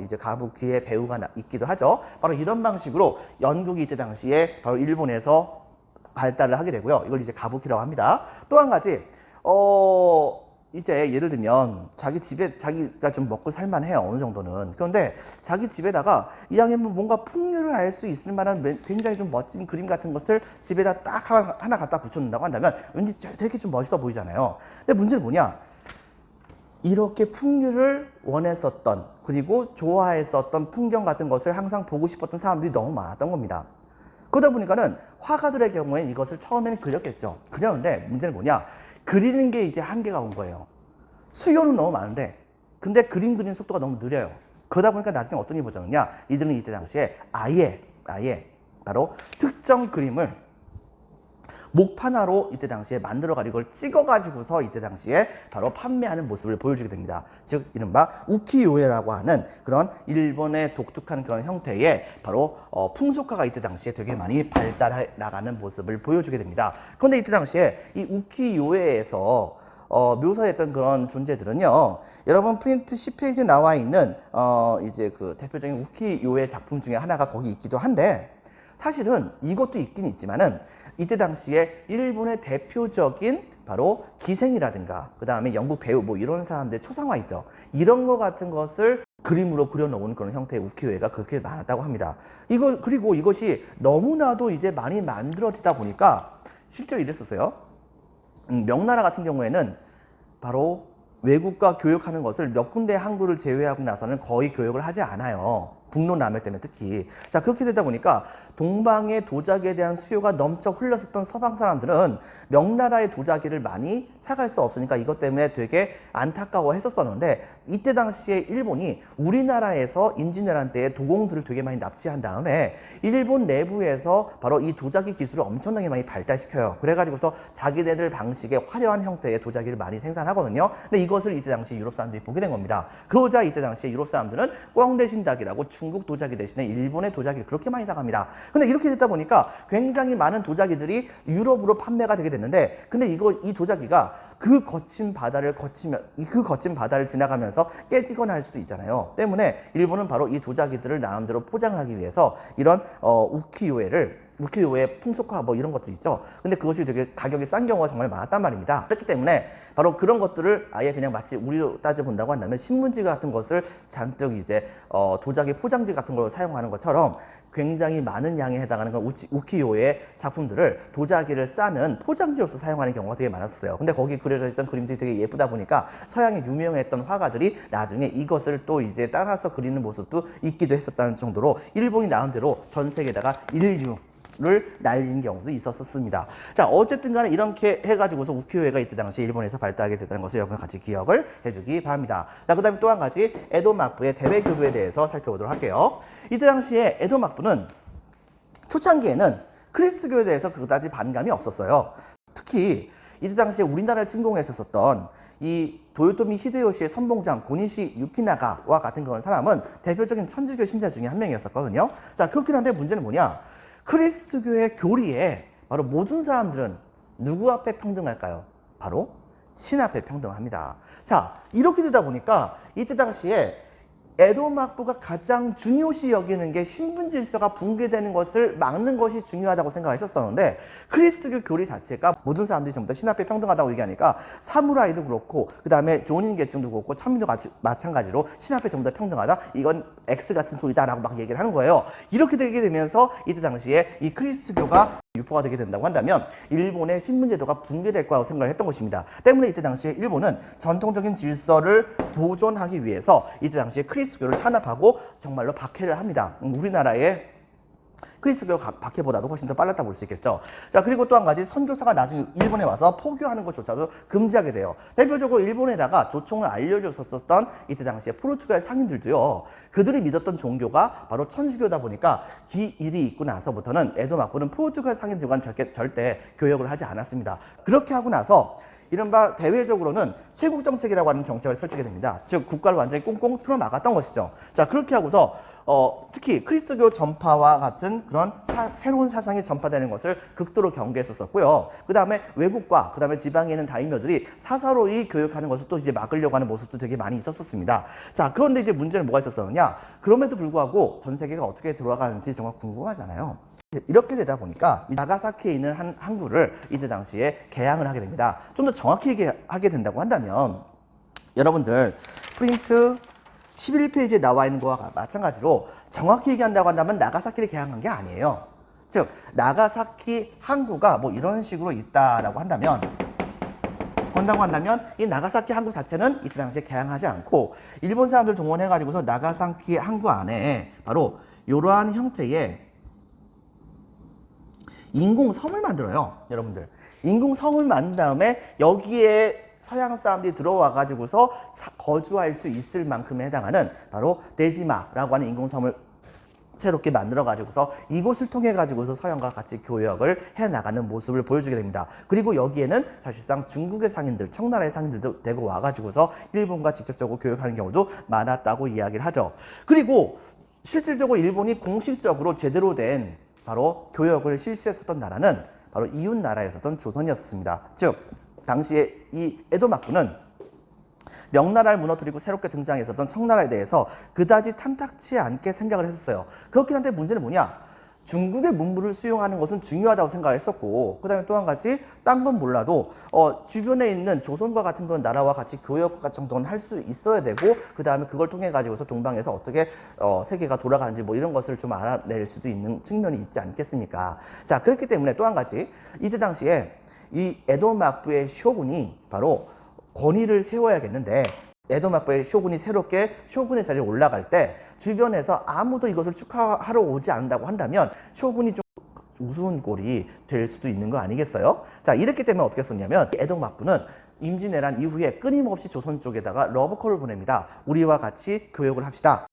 이제 가부키의 배우가 있기도 하죠. 바로 이런 방식으로 연극이 이때 당시에 바로 일본에서 발달을 하게 되고요. 이걸 이제 가부키라고 합니다. 또 한 가지 이제 예를 들면 자기 집에 자기가 좀 먹고 살만해요. 어느 정도는. 그런데 자기 집에다가 이왕에 뭔가 풍류를 알 수 있을 만한 굉장히 좀 멋진 그림 같은 것을 집에다 딱 하나 갖다 붙여놓는다고 한다면 왠지 되게 좀 멋있어 보이잖아요. 근데 문제는 뭐냐? 이렇게 풍류를 원했었던 그리고 좋아했었던 풍경 같은 것을 항상 보고 싶었던 사람들이 너무 많았던 겁니다. 그러다 보니까는 화가들의 경우에는 이것을 처음에는 그렸겠죠. 그렸는데 문제는 뭐냐? 그리는 게 이제 한계가 온 거예요. 수요는 너무 많은데 근데 그림 그리는 속도가 너무 느려요. 그러다 보니까 나중에 어떤 일이 벌어졌느냐? 이들은 이때 당시에 아예 바로 특정 그림을 목판화로 이때 당시에 만들어가지고 이걸 찍어가지고서 이때 당시에 바로 판매하는 모습을 보여주게 됩니다. 즉 이른바 우키요에라고 하는 그런 일본의 독특한 그런 형태의 바로 풍속화가 이때 당시에 되게 많이 발달해 나가는 모습을 보여주게 됩니다. 그런데 이때 당시에 이 우키요에에서 묘사했던 그런 존재들은요, 여러분 프린트 10페이지에 나와 있는 이제 그 대표적인 우키요에 작품 중에 하나가 거기 있기도 한데 사실은 이것도 있긴 있지만은 이때 당시에 일본의 대표적인 바로 기생이라든가 그 다음에 영국 배우 뭐 이런 사람들의 초상화 있죠. 이런 거 같은 것을 그림으로 그려놓은 그런 형태의 우키요에가 그렇게 많았다고 합니다. 그리고 이것이 너무나도 이제 많이 만들어지다 보니까 실제로 이랬었어요. 명나라 같은 경우에는 바로 외국과 교역하는 것을 몇 군데 항구를 제외하고 나서는 거의 교역을 하지 않아요. 북로남해 때문에 특히. 자, 그렇게 되다 보니까 동방의 도자기에 대한 수요가 넘쳐 흘렀었던 서방 사람들은 명나라의 도자기를 많이 사갈 수 없으니까 이것 때문에 되게 안타까워 했었었는데 이때 당시에 일본이 우리나라에서 임진왜란 때에 도공들을 되게 많이 납치한 다음에 일본 내부에서 바로 이 도자기 기술을 엄청나게 많이 발달시켜요. 그래가지고서 자기네들 방식의 화려한 형태의 도자기를 많이 생산하거든요. 근데 이것을 이때 당시 유럽 사람들이 보게 된 겁니다. 그러자 이때 당시에 유럽 사람들은 꽝대신닭이라고 중국 도자기 대신에 일본의 도자기를 그렇게 많이 사갑니다. 근데 이렇게 됐다 보니까 굉장히 많은 도자기들이 유럽으로 판매가 되게 됐는데 근데 이 도자기가 그 거친 바다를 지나가면서 깨지거나 할 수도 있잖아요. 때문에 일본은 바로 이 도자기들을 나름대로 포장하기 위해서 이런 우키요의 풍속화 뭐 이런 것들 있죠. 근데 그것이 되게 가격이 싼 경우가 정말 많았단 말입니다. 그렇기 때문에 바로 그런 것들을 아예 그냥 마치 우리로 따져본다고 한다면 신문지 같은 것을 잔뜩 이제 도자기 포장지 같은 걸 사용하는 것처럼 굉장히 많은 양에 해당하는 우키요의 작품들을 도자기를 싸는 포장지로서 사용하는 경우가 되게 많았어요. 근데 거기 그려져 있던 그림들이 되게 예쁘다 보니까 서양에 유명했던 화가들이 나중에 이것을 또 이제 따라서 그리는 모습도 있기도 했었다는 정도로 일본이 나름대로 전 세계에다가 를 날린 경우도 있었습니다. 자, 어쨌든 간에 이렇게 해가지고서 우키요에가 이때 당시 일본에서 발달하게 됐다는 것을 여러분 같이 기억을 해주기 바랍니다. 자, 그 다음에 또 한 가지 에도 막부의 대외교류에 대해서 살펴보도록 할게요. 이때 당시에 에도 막부는 초창기에는 크리스교에 대해서 그다지 반감이 없었어요. 특히 이때 당시에 우리나라를 침공했었던 이 도요토미 히데요시의 선봉장 고니시 유키나가와 같은 그런 사람은 대표적인 천주교 신자 중에 한 명이었었거든요. 자, 그렇긴 한데 문제는 뭐냐? 크리스트교의 교리에 바로 모든 사람들은 누구 앞에 평등할까요? 바로 신 앞에 평등합니다. 자, 이렇게 되다 보니까 이때 당시에 에도 막부가 가장 중요시 여기는 게 신분 질서가 붕괴되는 것을 막는 것이 중요하다고 생각했었었는데 크리스트교 교리 자체가 모든 사람들이 전부 다 신 앞에 평등하다고 얘기하니까 사무라이도 그렇고 그 다음에 조닌 계층도 그렇고 천민도 마찬가지로 신 앞에 전부 다 평등하다. 이건 X 같은 소리다라고 막 얘기를 하는 거예요. 이렇게 되게 되면서 이때 당시에 이 크리스트교가 유포가 되게 된다고 한다면 일본의 신분제도가 붕괴될 거라고 생각을 했던 것입니다. 때문에 이때 당시에 일본은 전통적인 질서를 보존하기 위해서 이때 당시에 크리스트교를 탄압하고 정말로 박해를 합니다. 우리나라의 그리스도 박해보다도 훨씬 더 빨랐다 볼 수 있겠죠. 자, 그리고 또 한 가지, 선교사가 나중에 일본에 와서 포교하는 것조차도 금지하게 돼요. 대표적으로 일본에다가 조총을 알려줬었던 이때 당시에 포르투갈 상인들도요, 그들이 믿었던 종교가 바로 천주교다 보니까 이 일이 있고 나서부터는 에도 막부는 포르투갈 상인들과는 절대 교역을 하지 않았습니다. 그렇게 하고 나서 이른바 대외적으로는 쇄국 정책이라고 하는 정책을 펼치게 됩니다. 즉 국가를 완전히 꽁꽁 틀어막았던 것이죠. 자, 그렇게 하고서 특히 그리스도교 전파와 같은 그런 새로운 사상이 전파되는 것을 극도로 경계했었고요. 그 다음에 외국과 그 다음에 지방에 있는 다임요들이 사사로이 교육하는 것을 또 이제 막으려고 하는 모습도 되게 많이 있었습니다. 자, 그런데 이제 문제는 뭐가 있었느냐? 그럼에도 불구하고 전 세계가 어떻게 돌아가는지 정말 궁금하잖아요. 이렇게 되다 보니까 이 나가사키에 있는 한 항구를 이때 당시에 개항을 하게 됩니다. 좀 더 정확히 얘기하게 된다고 한다면, 여러분들 프린트 11페이지에 나와 있는 것과 마찬가지로 정확히 얘기한다고 한다면 나가사키를 개항한 게 아니에요. 즉 나가사키 항구가 뭐 이런 식으로 있다라고 한다면 이 나가사키 항구 자체는 이때 당시에 개항하지 않고 일본 사람들 동원해 가지고서 나가사키 항구 안에 바로 이러한 형태의 인공섬을 만들어요. 여러분들, 인공섬을 만든 다음에 여기에 서양 사람들이 들어와 가지고서 거주할 수 있을 만큼에 해당하는 바로 데지마라고 하는 인공섬을 새롭게 만들어 가지고서 이곳을 통해 가지고서 서양과 같이 교역을 해 나가는 모습을 보여주게 됩니다. 그리고 여기에는 사실상 중국의 상인들, 청나라의 상인들도 대거 와 가지고서 일본과 직접적으로 교역하는 경우도 많았다고 이야기를 하죠. 그리고 실질적으로 일본이 공식적으로 제대로 된 바로 교역을 실시했었던 나라는 바로 이웃 나라였었던 조선이었습니다. 즉 당시에 이 에도 막부는 명나라를 무너뜨리고 새롭게 등장했었던 청나라에 대해서 그다지 탐탁치 않게 생각을 했었어요. 그렇긴 한데 문제는 뭐냐? 중국의 문물을 수용하는 것은 중요하다고 생각했었고, 그 다음에 또 한 가지, 딴 건 몰라도 주변에 있는 조선과 같은 그런 나라와 같이 교역 정도는 할 수 있어야 되고, 그 다음에 그걸 통해 가지고서 동방에서 어떻게 세계가 돌아가는지 뭐 이런 것을 좀 알아낼 수도 있는 측면이 있지 않겠습니까? 자, 그렇기 때문에 또 한 가지, 이때 당시에 이 에도 막부의 쇼군이 바로 권위를 세워야겠는데, 에도 막부의 쇼군이 새롭게 쇼군의 자리에 올라갈 때 주변에서 아무도 이것을 축하하러 오지 않는다고 한다면 쇼군이 좀 우스운 꼴이 될 수도 있는 거 아니겠어요? 자, 이랬기 때문에 어떻게 썼냐면 에도 막부는 임진왜란 이후에 끊임없이 조선 쪽에다가 러브콜을 보냅니다. 우리와 같이 교역을 합시다.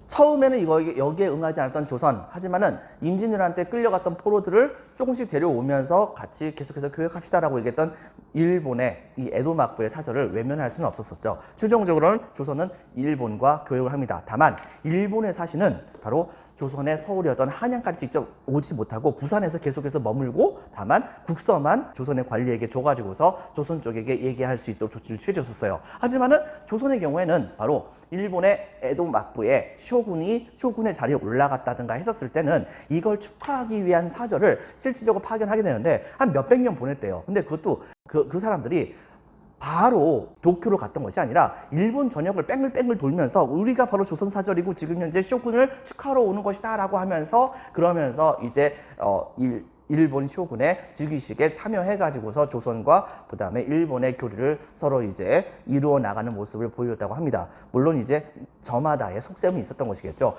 처음에는 여기에 응하지 않았던 조선, 하지만은 임진왜란 때 끌려갔던 포로들을 조금씩 데려오면서 같이 계속해서 교역합시다라고 얘기했던 일본의 이 에도 막부의 사절을 외면할 수는 없었었죠. 최종적으로는 조선은 일본과 교역을 합니다. 다만 일본의 사신은 바로 조선의 서울이었던 한양까지 직접 오지 못하고 부산에서 계속해서 머물고, 다만 국서만 조선의 관리에게 줘가지고서 조선 쪽에게 얘기할 수 있도록 조치를 취해줬었어요. 하지만은 조선의 경우에는 바로 일본의 에도 막부의 쇼군의 자리에 올라갔다든가 했었을 때는 이걸 축하하기 위한 사절을 실질적으로 파견하게 되는데 한 몇백 년 보냈대요. 근데 그것도 그 사람들이 바로 도쿄로 갔던 것이 아니라 일본 전역을 뺑글뺑글 돌면서 우리가 바로 조선 사절이고 지금 현재 쇼군을 축하하러 오는 것이다 라고 하면서, 그러면서 이제 일본 쇼군의 즉위식에 참여해가지고서 조선과 그 다음에 일본의 교류를 서로 이제 이루어 나가는 모습을 보여줬다고 합니다. 물론 이제 저마다의 속셈이 있었던 것이겠죠.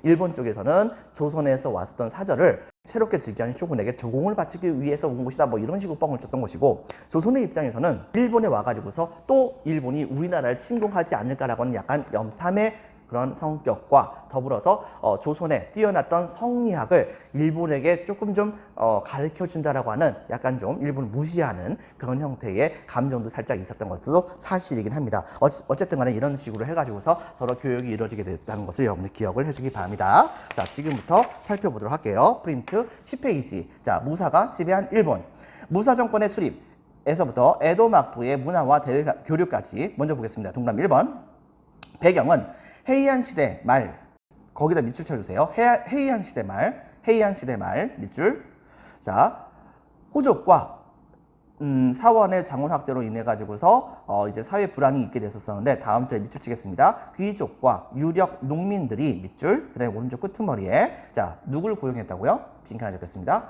일본 쪽에서는 조선에서 왔었던 사절을 새롭게 즉위한 쇼군에게 조공을 바치기 위해서 온 것이다, 뭐 이런 식으로 뻥을 쳤던 것이고, 조선의 입장에서는 일본에 와가지고서 또 일본이 우리나라를 침공하지 않을까라고 하는 약간 염탐의 그런 성격과 더불어서 조선에 뛰어났던 성리학을 일본에게 조금 좀 가르쳐준다라고 하는 약간 좀 일본을 무시하는 그런 형태의 감정도 살짝 있었던 것도 사실이긴 합니다. 어쨌든 간에 이런 식으로 해가지고서 서로 교역이 이루어지게 됐다는 것을 여러분들 기억을 해주기 바랍니다. 자, 지금부터 살펴보도록 할게요. 프린트 10페이지. 자, 무사가 지배한 일본. 무사 정권의 수립에서부터 에도 막부의 문화와 대외 교류까지 먼저 보겠습니다. 동그라미 1번. 배경은 헤이안 시대 말, 거기다 밑줄 쳐주세요. 헤이안 시대 말 밑줄. 자, 호족과 사원의 장원 확대로 인해 가지고서 이제 사회 불안이 있게 됐었는데, 다음 주에 밑줄 치겠습니다. 귀족과 유력 농민들이 밑줄, 그다음에 오른쪽 끄트머리에 자, 누굴 고용했다고요? 빈칸을 적겠습니다.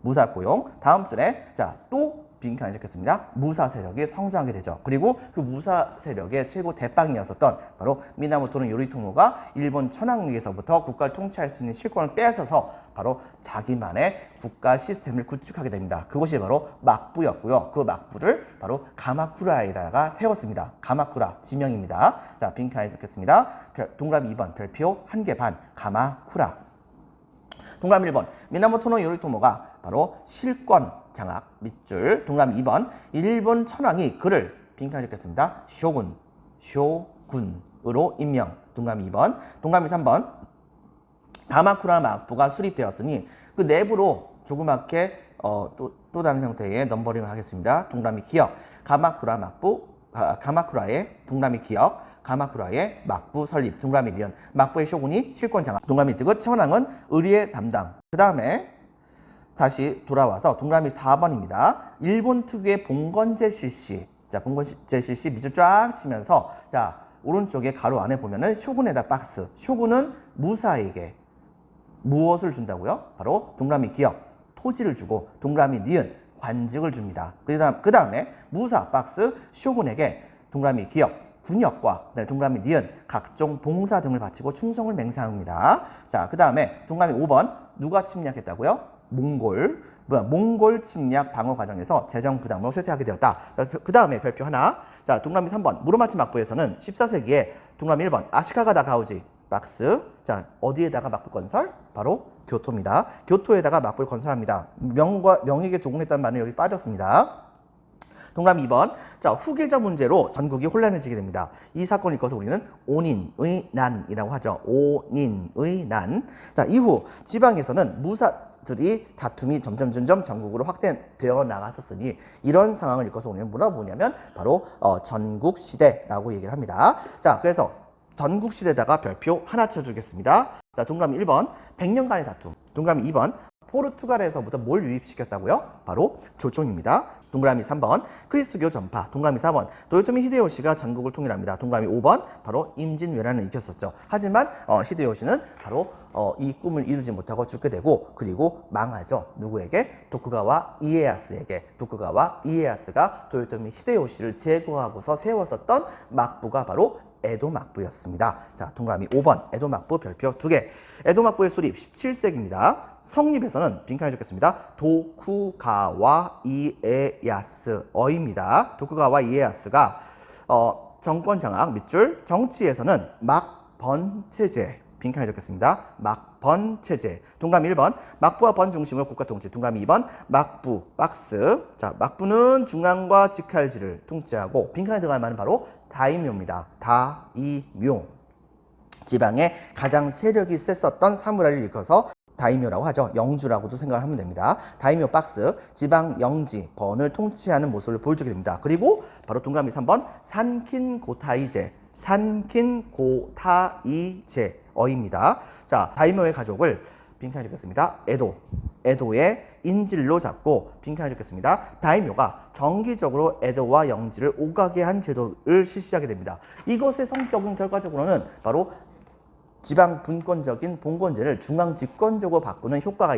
무사 고용. 다음 줄에 자, 또 빈칸에 적겠습니다. 무사 세력이 성장하게 되죠. 그리고 그 무사 세력의 최고 대빵이었었던 바로 미나모토는 요리토모가 일본 천황리에서부터 국가를 통치할 수 있는 실권을 빼앗아서 바로 자기만의 국가 시스템을 구축하게 됩니다. 그것이 바로 막부였고요. 그 막부를 바로 가마쿠라에다가 세웠습니다. 가마쿠라 지명입니다. 자, 빈칸에 적겠습니다. 동그라미 2번 별표 1개 반 가마쿠라. 동그라미 1번 미나모토노 요리토모가 바로 실권 장악 밑줄. 동그라미 2번 일본 천황이 그를 빈칸에 적겠습니다. 쇼군으로 임명. 동그라미 2번. 동그라미 3번 가마쿠라 막부가 수립되었으니 그 내부로 조그맣게 또 다른 형태의 넘버링을 하겠습니다. 동그라미 기억 가마쿠라 막부 가마쿠라의 동그라미 기억 가마쿠라의 막부 설립. 동그라미 니은 막부의 쇼군이 실권 장악. 동그라미 뜨긋 천황은 의리의 담당. 그 다음에 다시 돌아와서 동그라미 4번입니다. 일본 특유의 봉건제 실시. 자, 봉건제 실시 밑줄 쫙 치면서 자, 오른쪽에 가로 안에 보면은 쇼군에다 박스. 쇼군은 무사에게 무엇을 준다고요? 바로 동그라미 기억 토지를 주고 동그라미 니은 관직을 줍니다. 그 다음에 무사 박스 쇼군에게 동그라미 기억 군역과 동그라미 니은 각종 봉사 등을 바치고 충성을 맹세합니다. 자, 그 다음에 동그라미 5번 누가 침략했다고요? 몽골 침략 방어 과정에서 재정 부담으로 쇠퇴하게 되었다. 그 다음에 별표 하나. 자, 동그라미 3번 무로마치 막부에서는 14세기에 동그라미 1번 아시카가 다가오지 박스. 자, 어디에다가 막부 건설? 바로 교토입니다. 교토에다가 막부를 건설합니다. 명에게 조공했다는 말은 여기 빠졌습니다. 동그라미 2번. 자, 후계자 문제로 전국이 혼란해지게 됩니다. 이 사건을 일궈서 우리는 온인의 난이라고 하죠. 온인의 난. 자, 이후 지방에서는 무사들이 다툼이 점점 전국으로 확대되어 나갔었으니 이런 상황을 일궈서 우리는 뭐라고 보냐면 바로 전국시대라고 얘기를 합니다. 자, 그래서 전국시대에다가 별표 하나 쳐주겠습니다. 자, 동그라미 1번 100년간의 다툼. 동그라미 2번 포르투갈에서부터 뭘 유입시켰다고요? 바로 조총입니다. 동그라미 3번 크리스토교 전파. 동그라미 4번 도요토미 히데요시가 전국을 통일합니다. 동그라미 5번 바로 임진왜란을 일으켰었죠. 하지만 히데요시는 바로 이 꿈을 이루지 못하고 죽게 되고 그리고 망하죠. 누구에게? 도쿠가와 이에야스에게. 도쿠가와 이에야스가 도요토미 히데요시를 제거하고서 세웠었던 막부가 바로 에도 막부였습니다. 자, 동그라미 5번 에도 막부 별표 2개. 에도 막부의 수립 17세기입니다. 성립에서는 빈칸에 적겠습니다. 도쿠가와 이에야스어입니다. 도쿠가와 이에야스가 정권 장악 밑줄. 정치에서는 막번체제 빈칸에 적겠습니다. 막번체제. 동그라미 1번 막부와 번 중심으로 국가통치. 동그라미 2번 막부 박스. 자, 막부는 중앙과 직할지를 통치하고 빈칸에 들어갈 말은 바로 다이묘입니다. 다이묘. 지방에 가장 세력이 셌었던 사무라이를 일컬어서 다이묘라고 하죠. 영주라고도 생각하면 됩니다. 다이묘 박스, 지방 영지, 번을 통치하는 모습을 보여주게 됩니다. 그리고 바로 동그라미 3번 산킨고타이제. 산킨고타이제어입니다. 자, 다이묘의 가족을 빈칸에 적겠습니다. 에도의 인질로 잡고 빈칸에 적겠습니다. 다이묘가 정기적으로 에도와 영지를 오가게 한 제도를 실시하게 됩니다. 이것의 성격은 결과적으로는 바로 지방 분권적인 봉건제를 중앙 집권적으로 바꾸는 효과가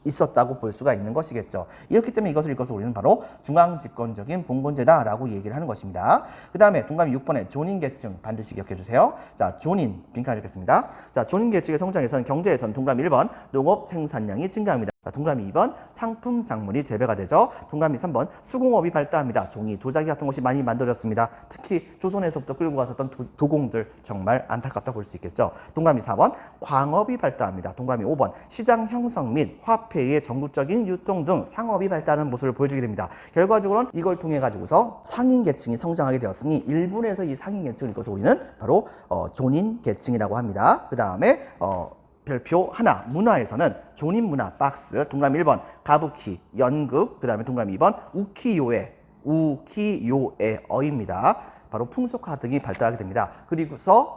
있었다고 볼 수가 있는 것이겠죠. 이렇기 때문에 이것을 읽어서 우리는 바로 중앙 집권적인 봉건제다라고 얘기를 하는 것입니다. 그 다음에 동그라미 6번에 존인 계층 반드시 기억해 주세요. 자, 존인 빈칸에 적겠습니다. 자, 존인 계층의 성장에서는 경제에서는 동그라미 1번 농업 생산량이 증가합니다. 자, 동그라미 2번 상품 작물이 재배가 되죠. 동그라미 3번 수공업이 발달합니다. 종이, 도자기 같은 것이 많이 만들어졌습니다. 특히 조선에서부터 끌고 갔었던 도공들 정말 안타깝다 볼 수 있겠죠. 동그라미 4번 광업이 발달합니다. 동그라미 5번 시장 형성 및 화폐의 전국적인 유통 등 상업이 발달하는 모습을 보여주게 됩니다. 결과적으로는 이걸 통해 가지고서 상인 계층이 성장하게 되었으니 일본에서 이 상인 계층을 읽어서 우리는 바로 존인 계층이라고 합니다. 그 다음에 별표 하나, 문화에서는 존인 문화 박스. 동그라미 1번 가부키, 연극. 그 다음에 동그라미 2번 우키요에어입니다. 바로 풍속화 등이 발달하게 됩니다. 그리고서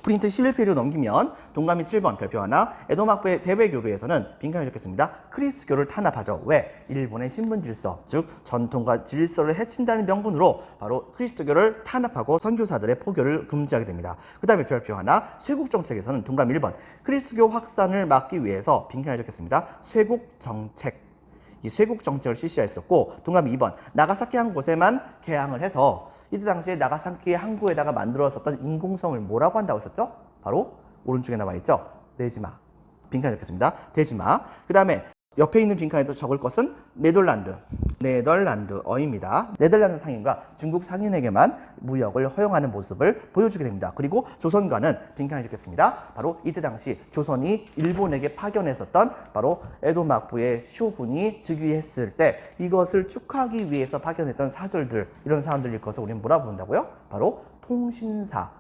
프린트 11페이지로 넘기면 동그라미 7번 별표 하나, 에도 막부의 대외교류에서는 빈칸에 적겠습니다. 크리스교를 탄압하죠. 왜? 일본의 신분 질서, 즉 전통과 질서를 해친다는 명분으로 바로 크리스교를 탄압하고 선교사들의 포교를 금지하게 됩니다. 그 다음에 별표 하나, 쇄국 정책에서는 동그라미 1번 크리스교 확산을 막기 위해서 빈칸에 적겠습니다. 쇄국 정책. 이 쇄국 정책을 실시했었고, 동그라미 2번 나가사키 한 곳에만 개항을 해서 이때 당시에 나가사키 항구에다가 만들었었던 인공섬을 뭐라고 한다고 했었죠? 바로 오른쪽에 나와 있죠. 네지마. 빈칸 적겠습니다. 대지마. 그 다음에 옆에 있는 빈칸에도 적을 것은 네덜란드어입니다. 네덜란드 상인과 중국 상인에게만 무역을 허용하는 모습을 보여주게 됩니다. 그리고 조선과는 빈칸을 적겠습니다. 바로 이때 당시 조선이 일본에게 파견했었던 바로 에도 막부의 쇼군이 즉위했을 때 이것을 축하하기 위해서 파견했던 사절들, 이런 사람들일 것을 우리는 뭐라 부른다고요? 바로 통신사.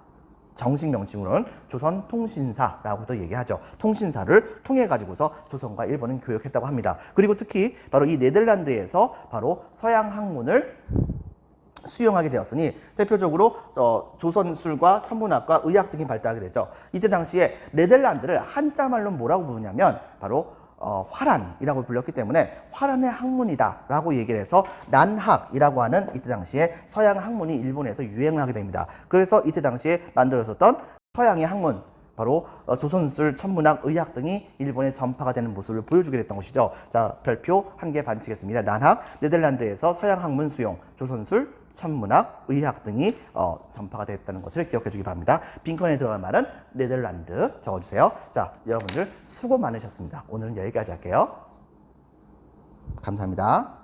정식 명칭으로는 조선통신사라고도 얘기하죠. 통신사를 통해 가지고서 조선과 일본은 교역했다고 합니다. 그리고 특히 바로 이 네덜란드에서 바로 서양 학문을 수용하게 되었으니 대표적으로 조선술과 천문학과 의학 등이 발달하게 되죠. 이때 당시에 네덜란드를 한자말로 뭐라고 부르냐면 바로 화란이라고 불렸기 때문에 화란의 학문이다 라고 얘기를 해서 난학이라고 하는 이때 당시에 서양 학문이 일본에서 유행을 하게 됩니다. 그래서 이때 당시에 만들어졌던 서양의 학문, 바로 조선술, 천문학, 의학 등이 일본에 전파가 되는 모습을 보여주게 됐던 것이죠. 자, 별표 1개 반치겠습니다. 난학, 네덜란드에서 서양 학문 수용, 조선술, 천문학, 의학 등이 전파가 됐다는 것을 기억해 주기 바랍니다. 빈칸에 들어갈 말은 네덜란드 적어주세요. 자, 여러분들 수고 많으셨습니다. 오늘은 여기까지 할게요. 감사합니다.